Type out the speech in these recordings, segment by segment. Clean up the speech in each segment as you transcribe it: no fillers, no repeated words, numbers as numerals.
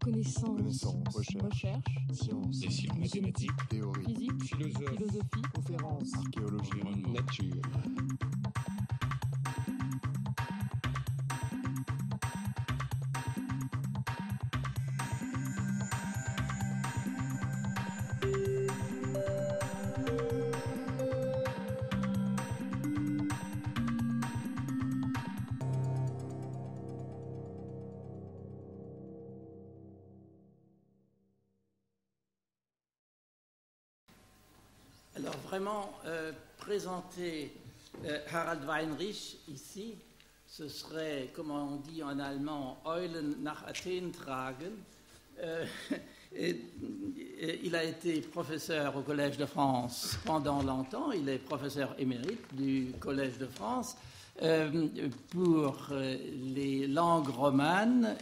Connaissance, recherche, sciences, décisions mathématiques, théorie, physique, philosophie, conférences, archéologie, nature. Alors vraiment, présenter Harald Weinrich ici, ce serait, comme on dit en allemand, Eulen nach Athen tragen. Il a été professeur au Collège de France pendant longtemps, il est professeur émérite du Collège de France pour les langues romanes.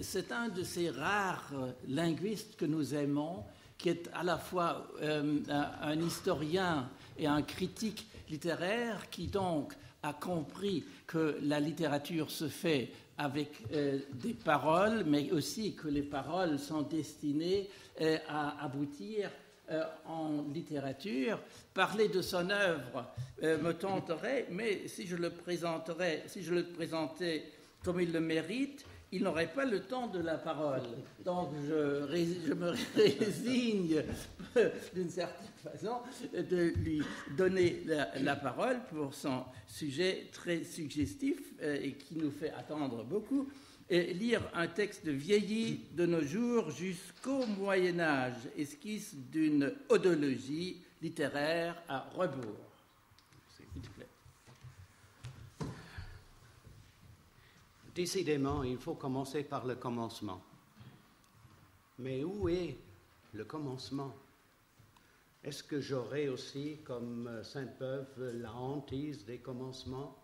C'est un de ces rares linguistes que nous aimons, qui est à la fois un historien et un critique littéraire, qui donc a compris que la littérature se fait avec des paroles, mais aussi que les paroles sont destinées à aboutir en littérature. Parler de son œuvre me tenterait, mais si je le présentais comme il le mérite, il n'aurait pas le temps de la parole. Donc je me résigne d'une certaine façon de lui donner la parole pour son sujet très suggestif et qui nous fait attendre beaucoup, et lire un texte vieilli de nos jours jusqu'au Moyen-Âge, esquisse d'une odologie littéraire à rebours. S'il te plaît. Décidément, il faut commencer par le commencement. Mais où est le commencement? Est-ce que j'aurai aussi, comme Sainte-Beuve, la hantise des commencements?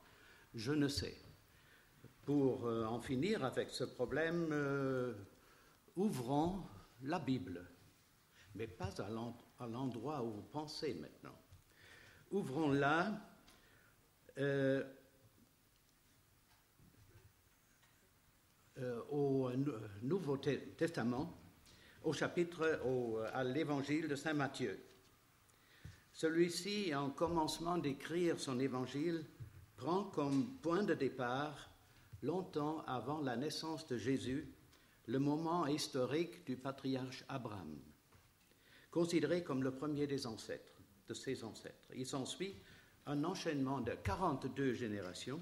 Je ne sais. Pour en finir avec ce problème, ouvrons la Bible, mais pas à l'endroit où vous pensez maintenant. Ouvrons-la au Nouveau Testament, à l'évangile de Saint Matthieu. Celui-ci, en commencement d'écrire son évangile, prend comme point de départ, longtemps avant la naissance de Jésus, le moment historique du patriarche Abraham, considéré comme le premier de ses ancêtres. Il s'ensuit un enchaînement de 42 générations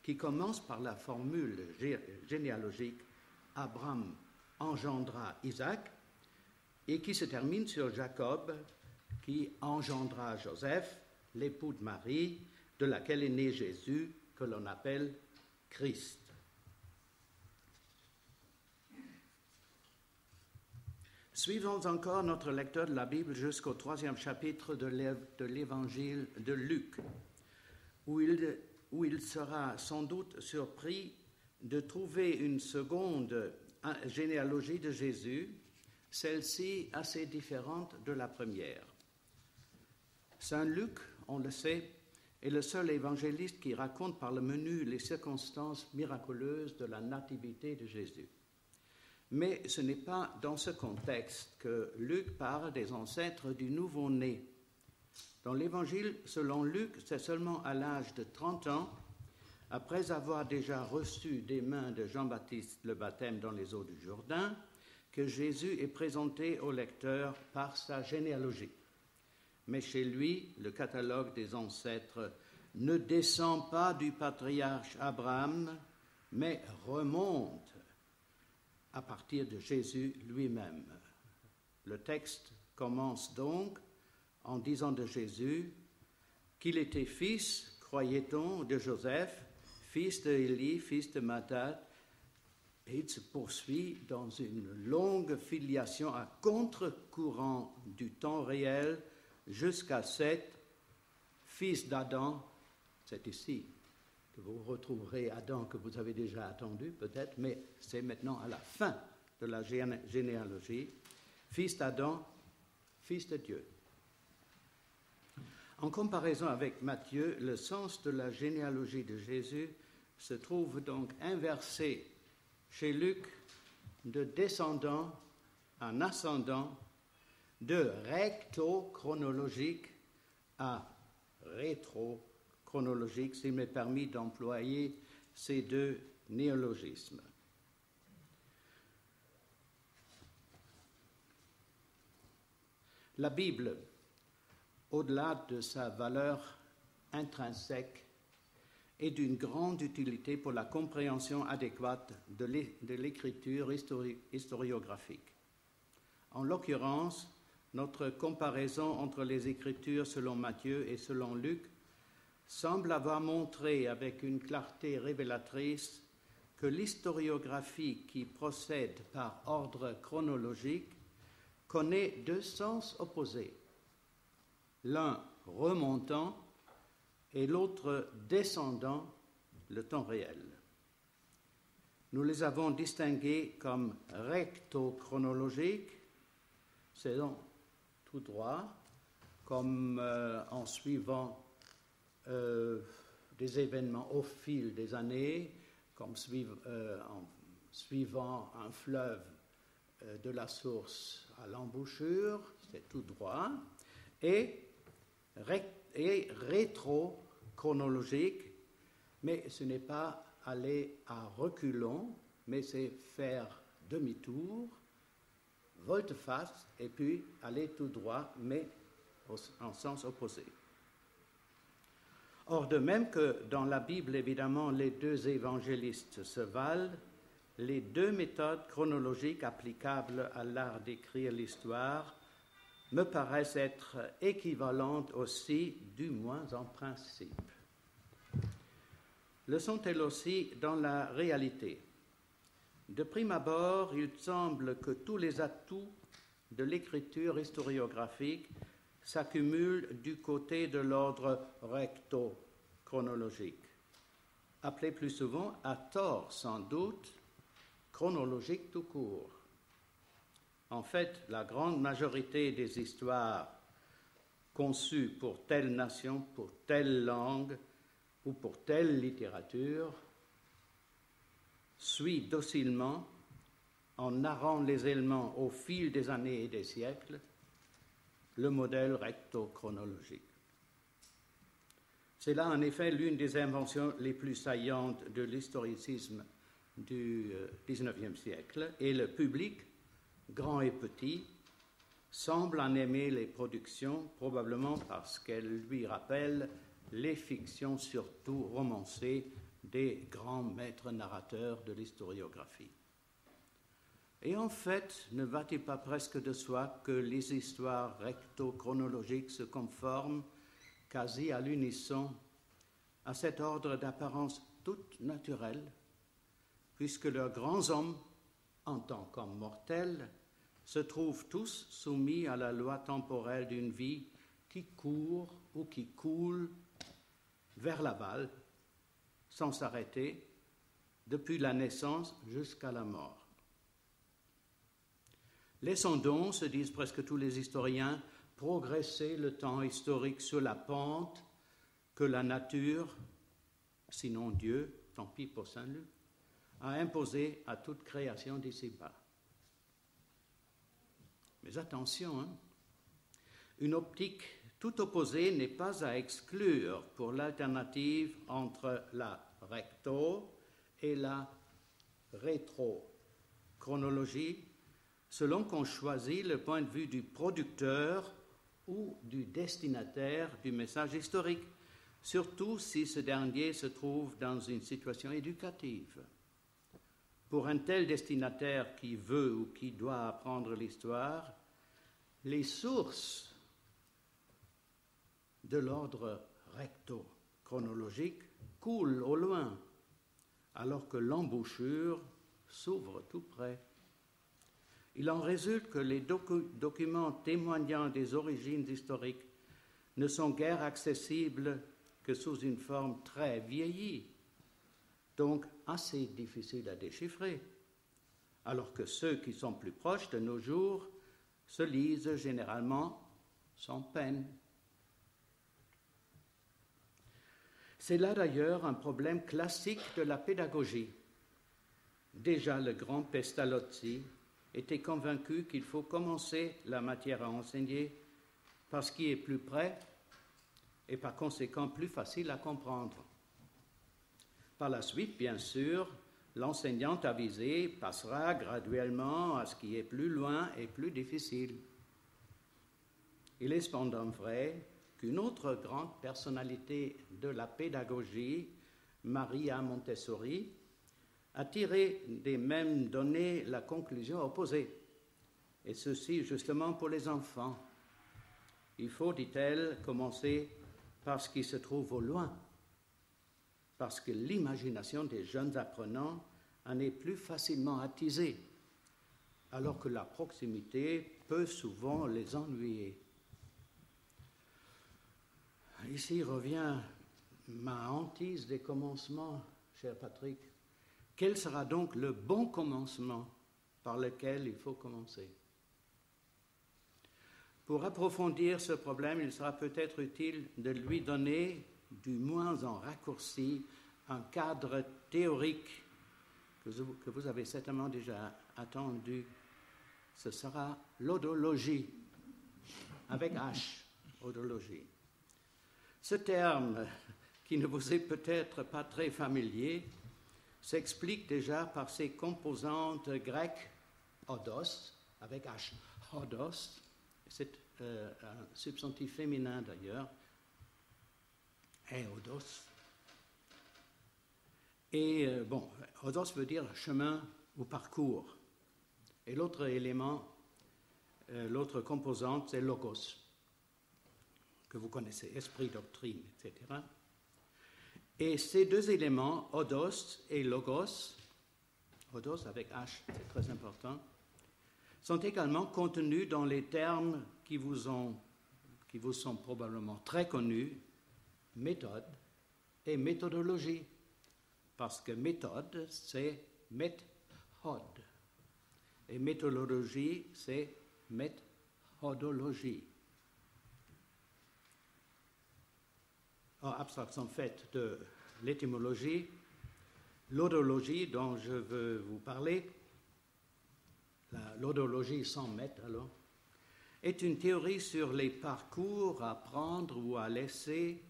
qui commence par la formule généalogique « Abraham engendra Isaac » et qui se termine sur Jacob, qui engendra Joseph, l'époux de Marie, de laquelle est né Jésus, que l'on appelle Christ. Suivons encore notre lecture de la Bible jusqu'au 3e chapitre de l'évangile de Luc, où il sera sans doute surpris de trouver une seconde généalogie de Jésus, celle-ci assez différente de la première. Saint Luc, on le sait, est le seul évangéliste qui raconte par le menu les circonstances miraculeuses de la nativité de Jésus. Mais ce n'est pas dans ce contexte que Luc parle des ancêtres du nouveau-né. Dans l'évangile, selon Luc, c'est seulement à l'âge de 30 ans, après avoir déjà reçu des mains de Jean-Baptiste le baptême dans les eaux du Jourdain, que Jésus est présenté au lecteur par sa généalogie. Mais chez lui, le catalogue des ancêtres ne descend pas du patriarche Abraham, mais remonte à partir de Jésus lui-même. Le texte commence donc en disant de Jésus qu'il était fils, croyait-on, de Joseph, fils de Élie, fils de Mattat, et il se poursuit dans une longue filiation à contre-courant du temps réel jusqu'à Seth, fils d'Adam. C'est ici que vous retrouverez Adam que vous avez déjà attendu peut-être, mais c'est maintenant à la fin de la généalogie, fils d'Adam, fils de Dieu. En comparaison avec Matthieu, le sens de la généalogie de Jésus se trouve donc inversé chez Luc de descendant en ascendant, de recto-chronologique à rétro-chronologique, s'il m'est permis d'employer ces deux néologismes. La Bible, au-delà de sa valeur intrinsèque, est d'une grande utilité pour la compréhension adéquate de l'écriture historiographique. En l'occurrence, notre comparaison entre les Écritures selon Matthieu et selon Luc semble avoir montré avec une clarté révélatrice que l'historiographie qui procède par ordre chronologique connaît deux sens opposés, l'un remontant et l'autre descendant le temps réel. Nous les avons distingués comme recto-chronologiques, c'est donc tout droit, comme en suivant des événements au fil des années, comme en suivant un fleuve de la source à l'embouchure, c'est tout droit, et rétro-chronologique, mais ce n'est pas aller à reculons, mais c'est faire demi-tour, volte-face, et puis aller tout droit, mais en sens opposé. Or, de même que dans la Bible, évidemment, les deux évangélistes se valent, les deux méthodes chronologiques applicables à l'art d'écrire l'histoire me paraissent être équivalentes aussi, du moins en principe. Le sont-elles aussi dans la réalité? De prime abord, il semble que tous les atouts de l'écriture historiographique s'accumulent du côté de l'ordre recto-chronologique, appelé plus souvent, à tort sans doute, chronologique tout court. En fait, la grande majorité des histoires conçues pour telle nation, pour telle langue ou pour telle littérature suit docilement, en narrant les éléments au fil des années et des siècles, le modèle recto-chronologique. C'est là en effet l'une des inventions les plus saillantes de l'historicisme du XIXe siècle, et le public, grand et petit, semble en aimer les productions, probablement parce qu'elles lui rappellent les fictions, surtout romancées, des grands maîtres narrateurs de l'historiographie. Et en fait, ne va-t-il pas presque de soi que les histoires recto-chronologiques se conforment quasi à l'unisson à cet ordre d'apparence toute naturelle, puisque leurs grands hommes, en tant qu'hommes mortels, se trouvent tous soumis à la loi temporelle d'une vie qui court ou qui coule vers l'aval, sans s'arrêter, depuis la naissance jusqu'à la mort. Laissons donc, se disent presque tous les historiens, progresser le temps historique sur la pente que la nature, sinon Dieu, tant pis pour Saint Luc, a imposée à toute création d'ici-bas. Mais attention, une optique tout opposée n'est pas à exclure pour l'alternative entre la recto et la rétro-chronologie, selon qu'on choisit le point de vue du producteur ou du destinataire du message historique, surtout si ce dernier se trouve dans une situation éducative. Pour un tel destinataire qui veut ou qui doit apprendre l'histoire, les sources de l'ordre recto-chronologique coulent au loin, alors que l'embouchure s'ouvre tout près. Il en résulte que les documents témoignant des origines historiques ne sont guère accessibles que sous une forme très vieillie, donc assez difficile à déchiffrer, alors que ceux qui sont plus proches de nos jours se lisent généralement sans peine. C'est là d'ailleurs un problème classique de la pédagogie. Déjà le grand Pestalozzi était convaincu qu'il faut commencer la matière à enseigner par ce qui est plus près et par conséquent plus facile à comprendre. Par la suite, bien sûr, l'enseignant avisé passera graduellement à ce qui est plus loin et plus difficile. Il est cependant vrai qu'une autre grande personnalité de la pédagogie, Maria Montessori, a tiré des mêmes données la conclusion opposée, et ceci justement pour les enfants. Il faut, dit-elle, commencer par ce qui se trouve au loin, parce que l'imagination des jeunes apprenants en est plus facilement attisée, alors que la proximité peut souvent les ennuyer. Ici revient ma hantise des commencements, cher Patrick. Quel sera donc le bon commencement par lequel il faut commencer? Pour approfondir ce problème, il sera peut-être utile de lui donner, du moins en raccourci, un cadre théorique que vous avez certainement déjà attendu. Ce sera l'odologie, avec H, odologie. Ce terme, qui ne vous est peut-être pas très familier, s'explique déjà par ses composantes grecques odos, avec H, odos, c'est un substantif féminin d'ailleurs, odos. Et odos veut dire chemin ou parcours. Et l'autre élément, l'autre composante, c'est logos, que vous connaissez, esprit, doctrine, etc. Et ces deux éléments, odos et logos, odos avec H, c'est très important, sont également contenus dans les termes qui vous sont probablement très connus, méthode et méthodologie. Parce que méthode, c'est méthode. Et méthodologie, c'est méthodologie. En abstraction faite de l'étymologie, l'odologie dont je veux vous parler, l'odologie sans mètre alors, est une théorie sur les parcours à prendre ou à laisser,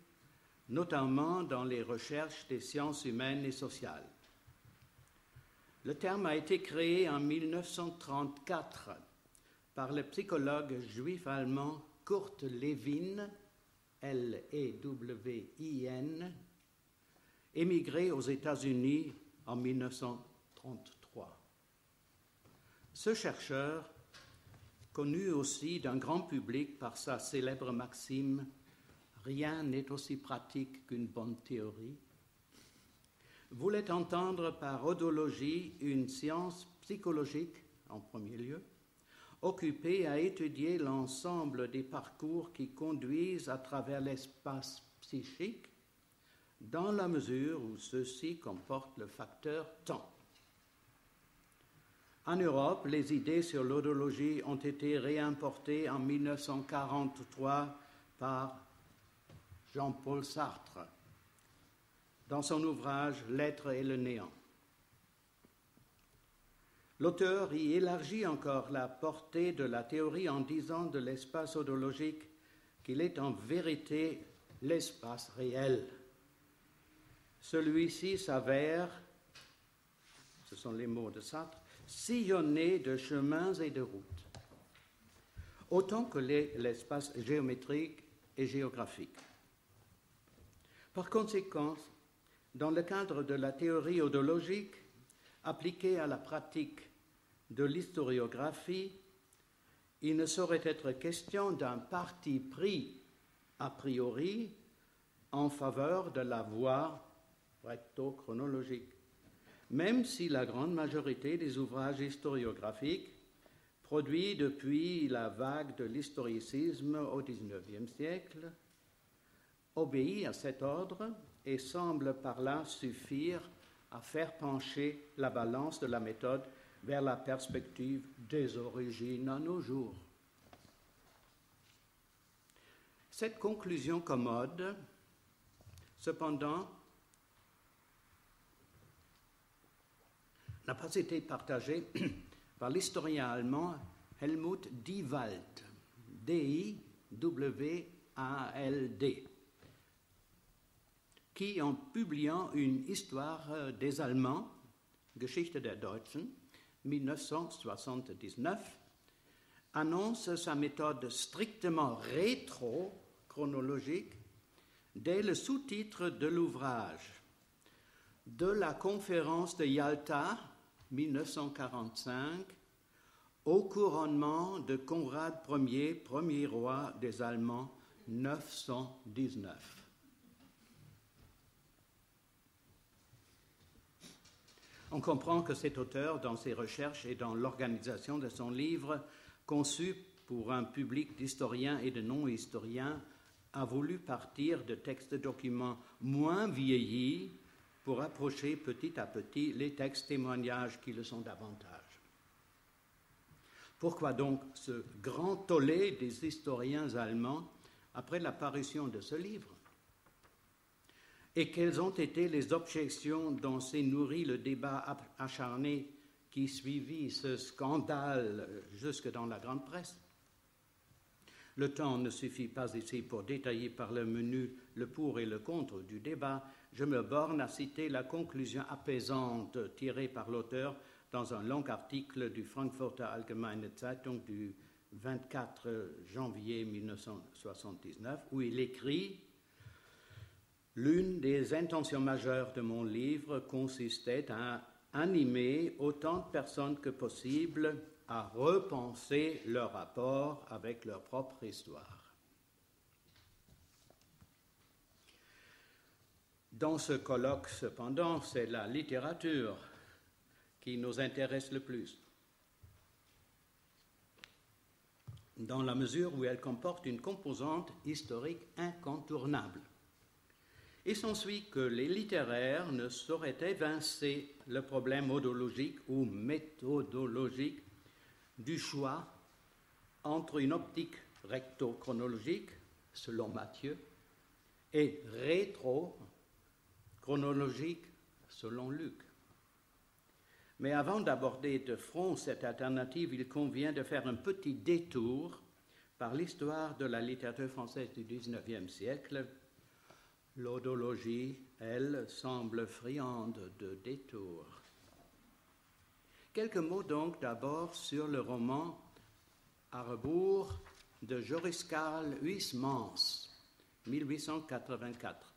notamment dans les recherches des sciences humaines et sociales. Le terme a été créé en 1934 par le psychologue juif allemand Kurt Lewin, Lewin, émigré aux États-Unis en 1933. Ce chercheur, connu aussi d'un grand public par sa célèbre maxime « Rien n'est aussi pratique qu'une bonne théorie », voulait entendre par odologie une science psychologique, en premier lieu, occupée à étudier l'ensemble des parcours qui conduisent à travers l'espace psychique, dans la mesure où ceux-ci comportent le facteur temps. En Europe, les idées sur l'odologie ont été réimportées en 1943 par Jean-Paul Sartre dans son ouvrage « L'être et le néant ». L'auteur y élargit encore la portée de la théorie en disant de l'espace odologique qu'il est en vérité l'espace réel. Celui-ci s'avère, ce sont les mots de Sartre, sillonné de chemins et de routes, autant que l'espace géométrique et géographique. Par conséquent, dans le cadre de la théorie odologique, appliquée à la pratique de l'historiographie, il ne saurait être question d'un parti pris a priori en faveur de la voie recto-chronologique, même si la grande majorité des ouvrages historiographiques produits depuis la vague de l'historicisme au XIXe siècle obéit à cet ordre et semble par là suffire à faire pencher la balance de la méthode vers la perspective des origines à nos jours. Cette conclusion commode, cependant, n'a pas été partagé par l'historien allemand Helmut Diewald, D-I-W-A-L-D, qui, en publiant une histoire des Allemands, Geschichte der Deutschen, 1979, annonce sa méthode strictement rétro-chronologique dès le sous-titre de l'ouvrage. De la conférence de Yalta, 1945, au couronnement de Conrad Ier, premier roi des Allemands, 919. On comprend que cet auteur, dans ses recherches et dans l'organisation de son livre, conçu pour un public d'historiens et de non-historiens, a voulu partir de textes de documents moins vieillis pour approcher petit à petit les textes témoignages qui le sont davantage. Pourquoi donc ce grand tollé des historiens allemands après l'apparition de ce livre? Et quelles ont été les objections dont s'est nourri le débat acharné qui suivit ce scandale jusque dans la grande presse? Le temps ne suffit pas ici pour détailler par le menu le pour et le contre du débat. Je me borne à citer la conclusion apaisante tirée par l'auteur dans un long article du Frankfurter Allgemeine Zeitung du 24 janvier 1979, où il écrit « L'une des intentions majeures de mon livre consistait à animer autant de personnes que possible à repenser leur rapport avec leur propre histoire. » Dans ce colloque, cependant, c'est la littérature qui nous intéresse le plus, dans la mesure où elle comporte une composante historique incontournable. Il s'ensuit que les littéraires ne sauraient évincer le problème modologique ou méthodologique du choix entre une optique recto-chronologique, selon Matthieu, et rétro-chronologique, selon Luc. Mais avant d'aborder de front cette alternative, il convient de faire un petit détour par l'histoire de la littérature française du XIXe siècle. L'odologie, elle, semble friande de détours. Quelques mots donc d'abord sur le roman À rebours de Joris Karl Huysmans, 1884.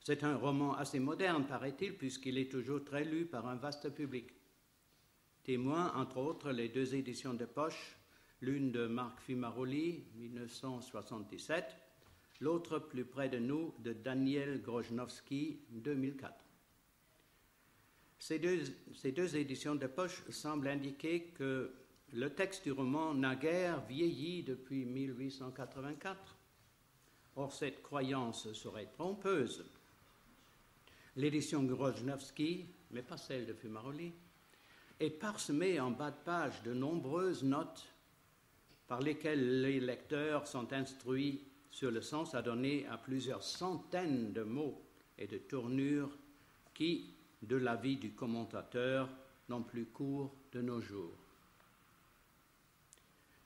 C'est un roman assez moderne, paraît-il, puisqu'il est toujours très lu par un vaste public. Témoin, entre autres, les deux éditions de poche, l'une de Marc Fimaroli, 1977, l'autre plus près de nous, de Daniel Grojnowski, 2004. Ces deux éditions de poche semblent indiquer que le texte du roman n'a guère vieilli depuis 1884. Or, cette croyance serait trompeuse. L'édition Grojnowski, mais pas celle de Fumaroli, est parsemée en bas de page de nombreuses notes par lesquelles les lecteurs sont instruits sur le sens à donner à plusieurs centaines de mots et de tournures qui, de l'avis du commentateur, n'ont plus cours de nos jours.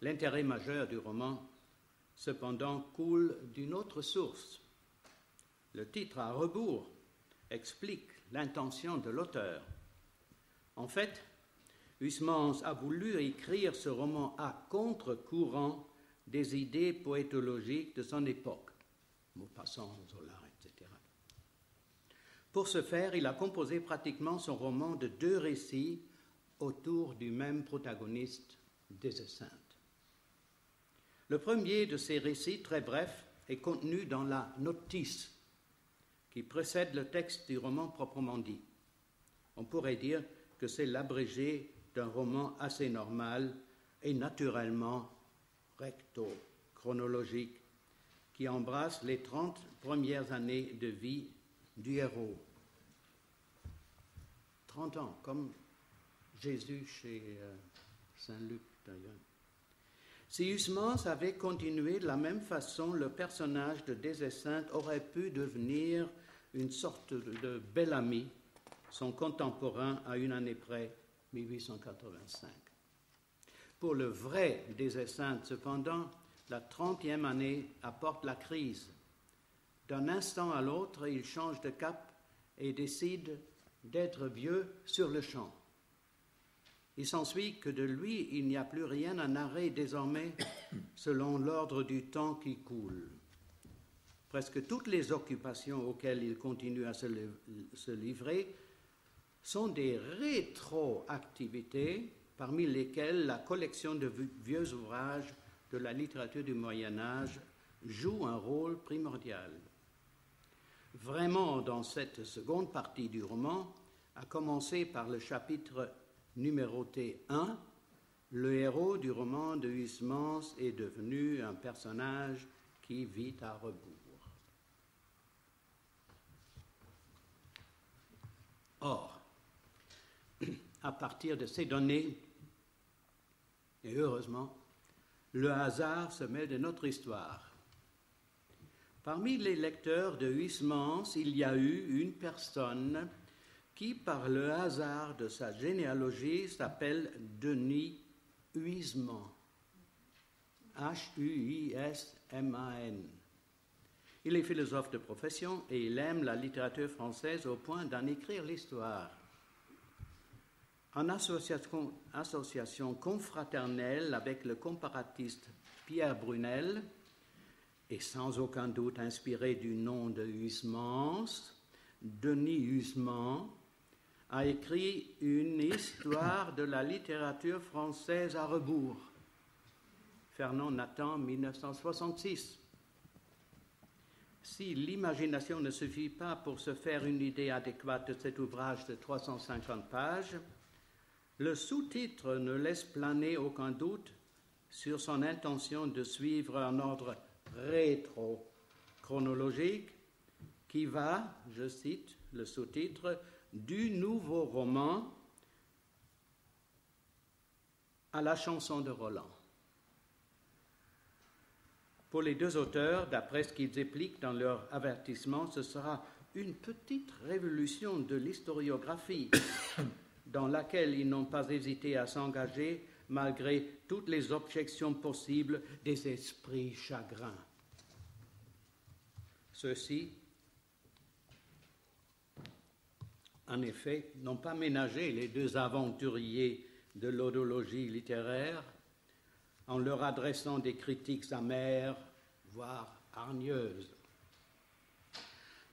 L'intérêt majeur du roman, cependant, coule d'une autre source. Le titre À rebours explique l'intention de l'auteur. En fait, Huysmans a voulu écrire ce roman à contre-courant des idées poétologiques de son époque, Maupassant, Zola, etc. Pour ce faire, il a composé pratiquement son roman de deux récits autour du même protagoniste, Des Esseintes. Le premier de ces récits, très bref, est contenu dans la notice qui précède le texte du roman proprement dit. On pourrait dire que c'est l'abrégé d'un roman assez normal et naturellement recto-chronologique qui embrasse les 30 premières années de vie du héros. 30 ans, comme Jésus chez Saint Luc d'ailleurs. Si Huysmans avait continué de la même façon, le personnage de Des Esseintes aurait pu devenir une sorte de bel ami, son contemporain à une année près, 1885. Pour le vrai des Esseintes, cependant, la 30e année apporte la crise. D'un instant à l'autre, il change de cap et décide d'être vieux sur le champ. Il s'ensuit que de lui, il n'y a plus rien à narrer désormais selon l'ordre du temps qui coule. Presque toutes les occupations auxquelles il continue à se livrer sont des rétroactivités, parmi lesquelles la collection de vieux ouvrages de la littérature du Moyen-Âge joue un rôle primordial. Vraiment, dans cette seconde partie du roman, à commencer par le chapitre numéroté 1, le héros du roman de Huysmans est devenu un personnage qui vit à rebours. Or, à partir de ces données, et heureusement, le hasard se mêle de notre histoire. Parmi les lecteurs de Huysmans, il y a eu une personne qui, par le hasard de sa généalogie, s'appelle Denis Huysmans. H-U-I-S-M-A-N. Il est philosophe de profession et il aime la littérature française au point d'en écrire l'histoire. En association confraternelle avec le comparatiste Pierre Brunel, et sans aucun doute inspiré du nom de Huysmans, Denis Huysmans a écrit une histoire de la littérature française à rebours. Fernand Nathan, 1966. Si l'imagination ne suffit pas pour se faire une idée adéquate de cet ouvrage de 350 pages, le sous-titre ne laisse planer aucun doute sur son intention de suivre un ordre rétro-chronologique qui va, je cite le sous-titre, du nouveau roman à la chanson de Roland. Pour les deux auteurs, d'après ce qu'ils expliquent dans leur avertissement, ce sera une petite révolution de l'historiographie dans laquelle ils n'ont pas hésité à s'engager malgré toutes les objections possibles des esprits chagrins. Ceux-ci, en effet, n'ont pas ménagé les deux aventuriers de l'odologie littéraire en leur adressant des critiques amères, voire hargneuses.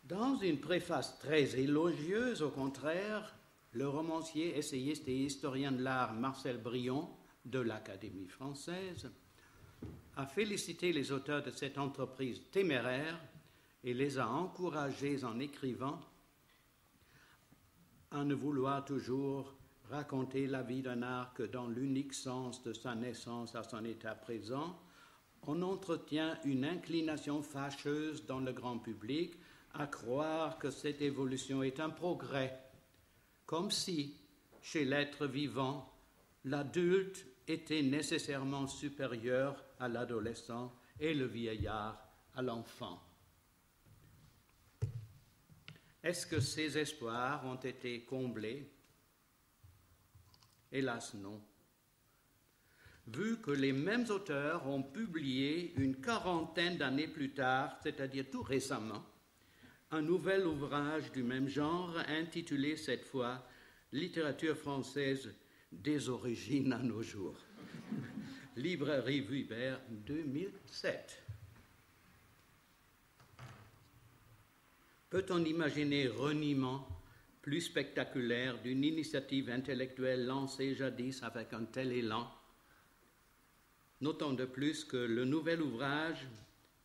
Dans une préface très élogieuse, au contraire, le romancier, essayiste et historien de l'art Marcel Brion, de l'Académie française, a félicité les auteurs de cette entreprise téméraire et les a encouragés en écrivant à ne vouloir toujours raconter la vie d'un art que dans l'unique sens de sa naissance à son état présent, on entretient une inclination fâcheuse dans le grand public à croire que cette évolution est un progrès, comme si, chez l'être vivant, l'adulte était nécessairement supérieur à l'adolescent et le vieillard à l'enfant. Est-ce que ces espoirs ont été comblés? Hélas non. Vu que les mêmes auteurs ont publié une quarantaine d'années plus tard, c'est-à-dire tout récemment, un nouvel ouvrage du même genre intitulé cette fois « Littérature française des origines à nos jours ». Librairie Vuibert, 2007. Peut-on imaginer reniement plus spectaculaire d'une initiative intellectuelle lancée jadis avec un tel élan? Notons de plus que le nouvel ouvrage,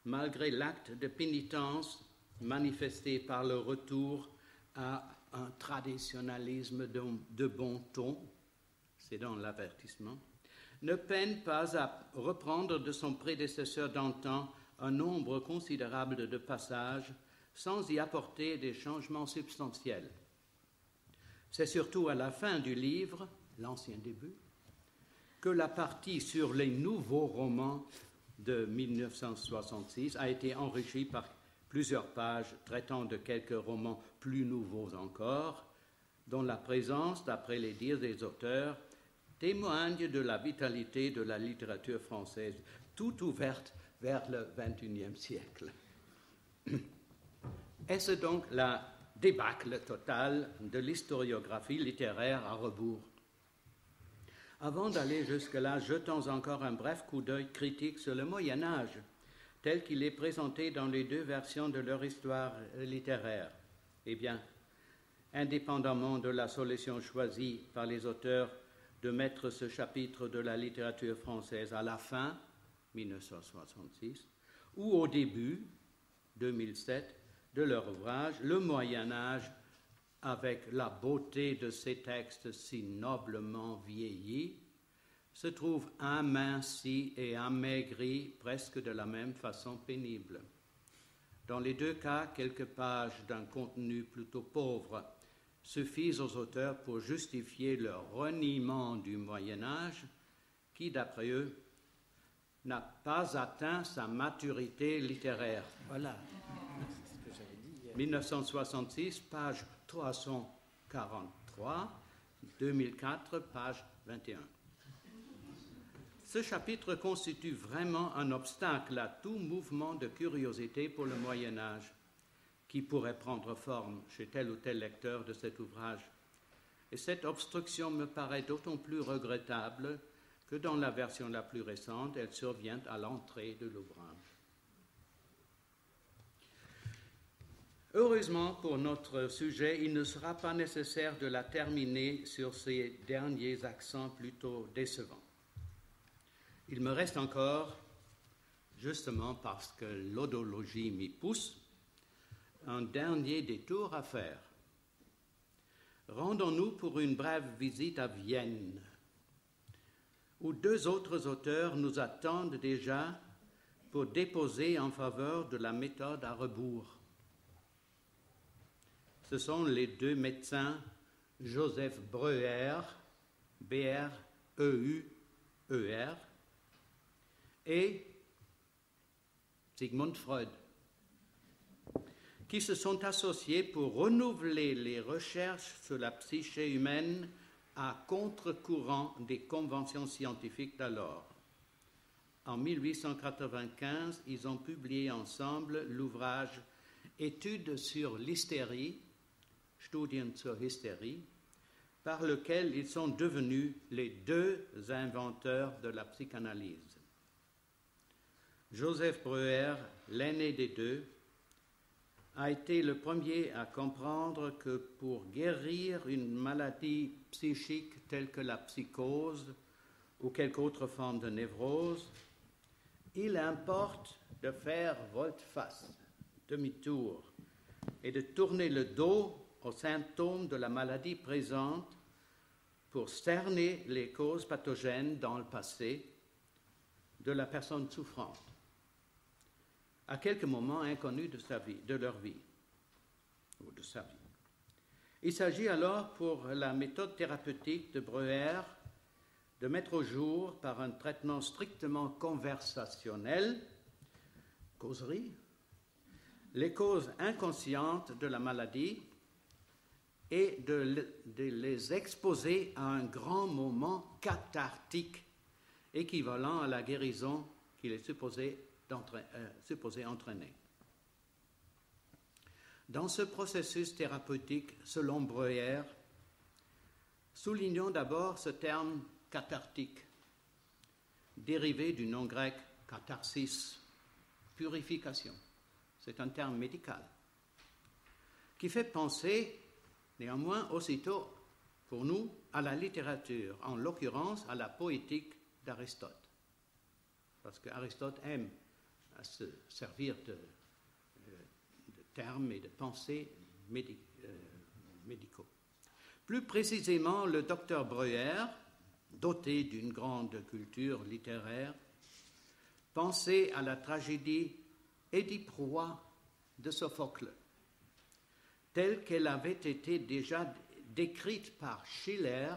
malgré l'acte de pénitence manifesté par le retour à un traditionnalisme de bon ton, c'est dans l'avertissement, ne peine pas à reprendre de son prédécesseur d'antan un nombre considérable de passages sans y apporter des changements substantiels. C'est surtout à la fin du livre, l'ancien début, que la partie sur les nouveaux romans de 1966 a été enrichie par plusieurs pages traitant de quelques romans plus nouveaux encore, dont la présence, d'après les dires des auteurs, témoigne de la vitalité de la littérature française, toute ouverte vers le XXIe siècle. Est-ce donc la débâcle totale de l'historiographie littéraire à rebours? Avant d'aller jusque-là, jetons encore un bref coup d'œil critique sur le Moyen-Âge, tel qu'il est présenté dans les deux versions de leur histoire littéraire. Eh bien, indépendamment de la solution choisie par les auteurs de mettre ce chapitre de la littérature française à la fin, 1966, ou au début, 2007, de leur ouvrage, le Moyen-Âge, avec la beauté de ces textes si noblement vieillis, se trouve aminci et amaigri presque de la même façon pénible. Dans les deux cas, quelques pages d'un contenu plutôt pauvre suffisent aux auteurs pour justifier leur reniement du Moyen-Âge, qui, d'après eux, n'a pas atteint sa maturité littéraire. Voilà. C'est ce que j'avais dit. 1966, page 343, 2004, page 21. Ce chapitre constitue vraiment un obstacle à tout mouvement de curiosité pour le Moyen-Âge qui pourrait prendre forme chez tel ou tel lecteur de cet ouvrage. Et cette obstruction me paraît d'autant plus regrettable que dans la version la plus récente, elle survient à l'entrée de l'ouvrage. Heureusement pour notre sujet, il ne sera pas nécessaire de la terminer sur ces derniers accents plutôt décevants. Il me reste encore, justement parce que l'odologie m'y pousse, un dernier détour à faire. Rendons-nous pour une brève visite à Vienne, où deux autres auteurs nous attendent déjà pour déposer en faveur de la méthode à rebours. Ce sont les deux médecins Joseph Breuer, B-R-E-U-E-R, et Sigmund Freud, qui se sont associés pour renouveler les recherches sur la psyché humaine à contre-courant des conventions scientifiques d'alors. En 1895, ils ont publié ensemble l'ouvrage « Études sur l'hystérie », Studien zur Hysterie, par lequel ils sont devenus les deux inventeurs de la psychanalyse. Joseph Breuer, l'aîné des deux, a été le premier à comprendre que pour guérir une maladie psychique telle que la psychose ou quelque autre forme de névrose, il importe de faire volte-face, demi-tour, et de tourner le dos aux symptômes de la maladie présente pour cerner les causes pathogènes dans le passé de la personne souffrante, à quelques moments inconnus de leur vie, ou de sa vie. Il s'agit alors pour la méthode thérapeutique de Breuer de mettre au jour, par un traitement strictement conversationnel, causerie, les causes inconscientes de la maladie et de les exposer à un grand moment cathartique équivalent à la guérison qu'il est supposé entraîner. Dans ce processus thérapeutique, selon Breuer, soulignons d'abord ce terme cathartique, dérivé du nom grec catharsis, purification. C'est un terme médical, qui fait penser néanmoins aussitôt, pour nous, à la littérature, en l'occurrence à la poétique d'Aristote. Parce qu'Aristote aime à se servir de termes et de pensées médicaux. Plus précisément, le docteur Breuer, doté d'une grande culture littéraire, pensait à la tragédie Édipe-Roi de Sophocle, telle qu'elle avait été déjà décrite par Schiller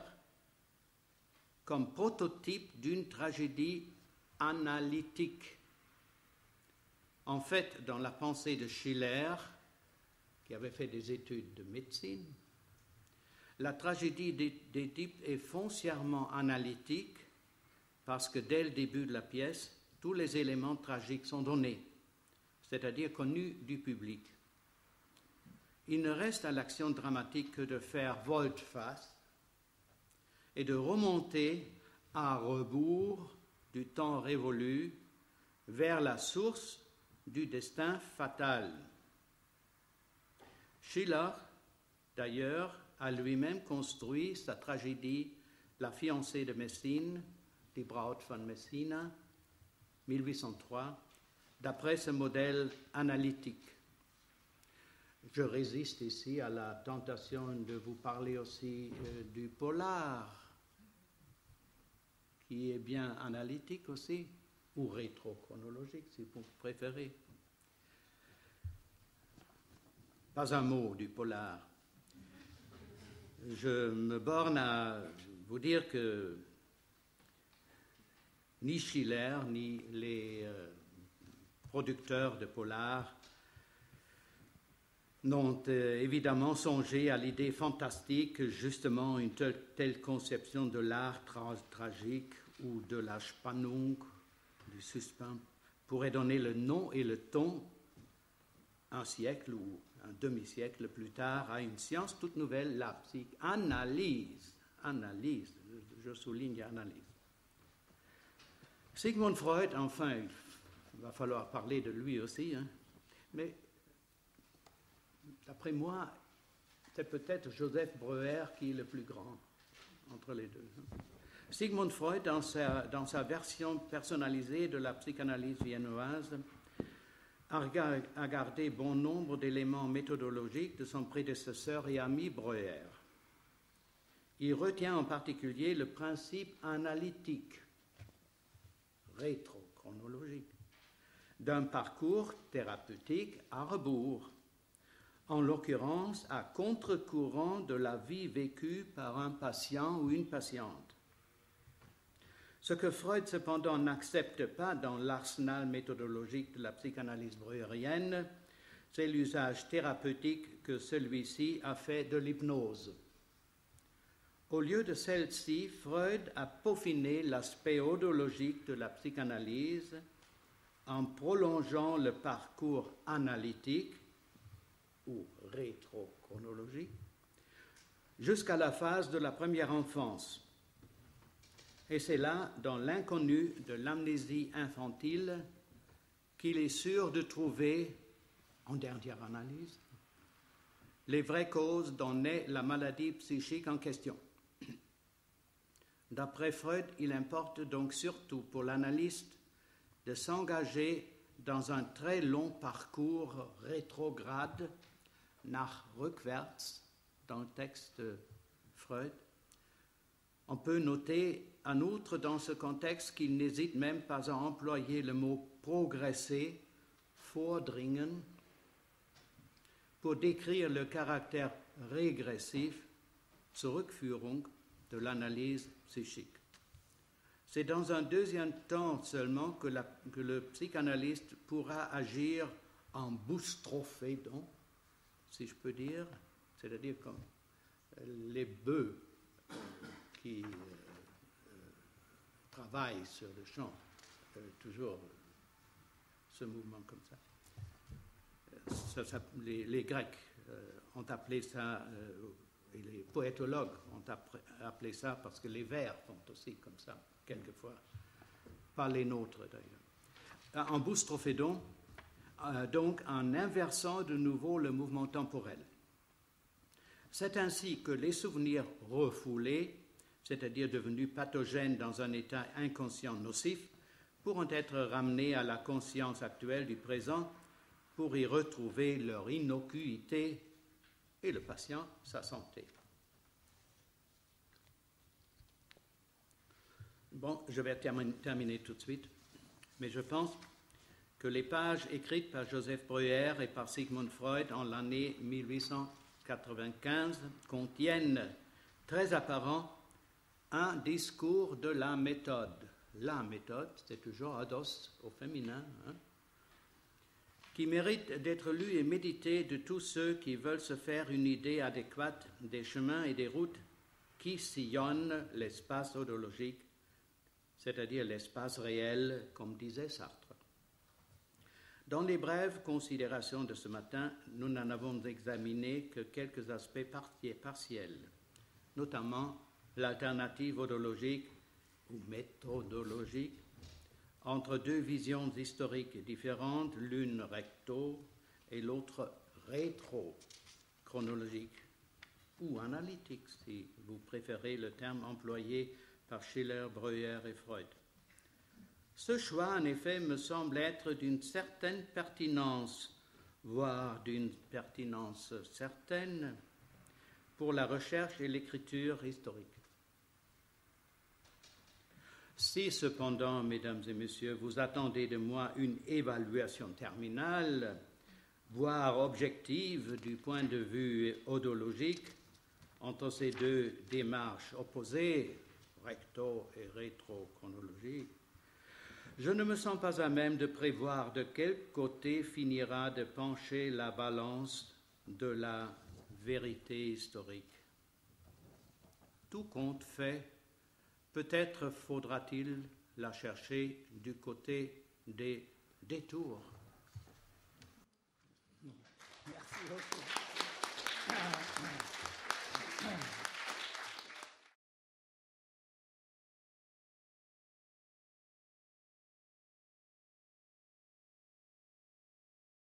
comme prototype d'une tragédie analytique. En fait, dans la pensée de Schiller, qui avait fait des études de médecine, la tragédie d'Édipe est foncièrement analytique parce que dès le début de la pièce, tous les éléments tragiques sont donnés, c'est-à-dire connus du public. Il ne reste à l'action dramatique que de faire volte-face et de remonter à rebours du temps révolu vers la source du destin fatal. Schiller, d'ailleurs, a lui-même construit sa tragédie La fiancée de Messine, Die Braut von Messina, 1803, d'après ce modèle analytique. Je résiste ici à la tentation de vous parler aussi du polar, qui est bien analytique aussi, ou rétrochronologique si vous préférez. Pas un mot du polar. Je me borne à vous dire que ni Schiller, ni les producteurs de polar n'ont évidemment songé à l'idée fantastique que justement une telle conception de l'art tragique ou de la Spannung, du suspense, pourrait donner le nom et le ton un siècle ou un demi-siècle plus tard à une science toute nouvelle, la psychanalyse. Analyse, je souligne analyse. Sigmund Freud, enfin, il va falloir parler de lui aussi, mais d'après moi, c'est peut-être Joseph Breuer qui est le plus grand entre les deux. Sigmund Freud, dans sa version personnalisée de la psychanalyse viennoise, a gardé bon nombre d'éléments méthodologiques de son prédécesseur et ami Breuer. Il retient en particulier le principe analytique, rétrochronologique, d'un parcours thérapeutique à rebours, en l'occurrence à contre-courant de la vie vécue par un patient ou une patiente. Ce que Freud cependant n'accepte pas dans l'arsenal méthodologique de la psychanalyse breuerienne, c'est l'usage thérapeutique que celui-ci a fait de l'hypnose. Au lieu de celle-ci, Freud a peaufiné l'aspect odologique de la psychanalyse en prolongeant le parcours analytique ou rétrochronologique jusqu'à la phase de la première enfance. Et c'est là, dans l'inconnu de l'amnésie infantile, qu'il est sûr de trouver, en dernière analyse, les vraies causes dont naît la maladie psychique en question. D'après Freud, il importe donc surtout pour l'analyste de s'engager dans un très long parcours rétrograde, nach rückwärts, dans le texte de Freud. On peut noter en outre dans ce contexte qu'il n'hésite même pas à employer le mot progresser, vordringen, pour décrire le caractère régressif, Zurückführung, de l'analyse psychique. C'est dans un deuxième temps seulement que le psychanalyste pourra agir en boustrophédon, si je peux dire, c'est-à-dire comme les bœufs qui travaillent sur le champ, toujours ce mouvement comme ça. Les Grecs ont appelé ça, et les poétologues ont appelé ça parce que les vers font aussi comme ça, quelquefois, pas les nôtres d'ailleurs. En boustrophédon, donc en inversant de nouveau le mouvement temporel. C'est ainsi que les souvenirs refoulés, c'est-à-dire devenus pathogènes dans un état inconscient nocif, pourront être ramenés à la conscience actuelle du présent pour y retrouver leur innocuité et le patient sa santé. Bon, je vais terminer tout de suite, mais je pense que les pages écrites par Joseph Breuer et par Sigmund Freud en l'année 1895 contiennent, très apparent, un discours de la méthode. La méthode, c'est toujours ados au féminin, qui mérite d'être lu et médité de tous ceux qui veulent se faire une idée adéquate des chemins et des routes qui sillonnent l'espace odologique, c'est-à-dire l'espace réel, comme disait Sartre. Dans les brèves considérations de ce matin, nous n'en avons examiné que quelques aspects partiels, notamment l'alternative odologique ou méthodologique entre deux visions historiques différentes, l'une recto et l'autre rétro-chronologique ou analytique, si vous préférez le terme employé par Schiller, Breuer et Freud. Ce choix, en effet, me semble être d'une certaine pertinence, voire d'une pertinence certaine, pour la recherche et l'écriture historique. Si cependant, mesdames et messieurs, vous attendez de moi une évaluation terminale, voire objective du point de vue odologique, entre ces deux démarches opposées, recto et rétrochronologique, je ne me sens pas à même de prévoir de quel côté finira de pencher la balance de la vérité historique. Tout compte fait, peut-être faudra-t-il la chercher du côté des détours. Merci beaucoup.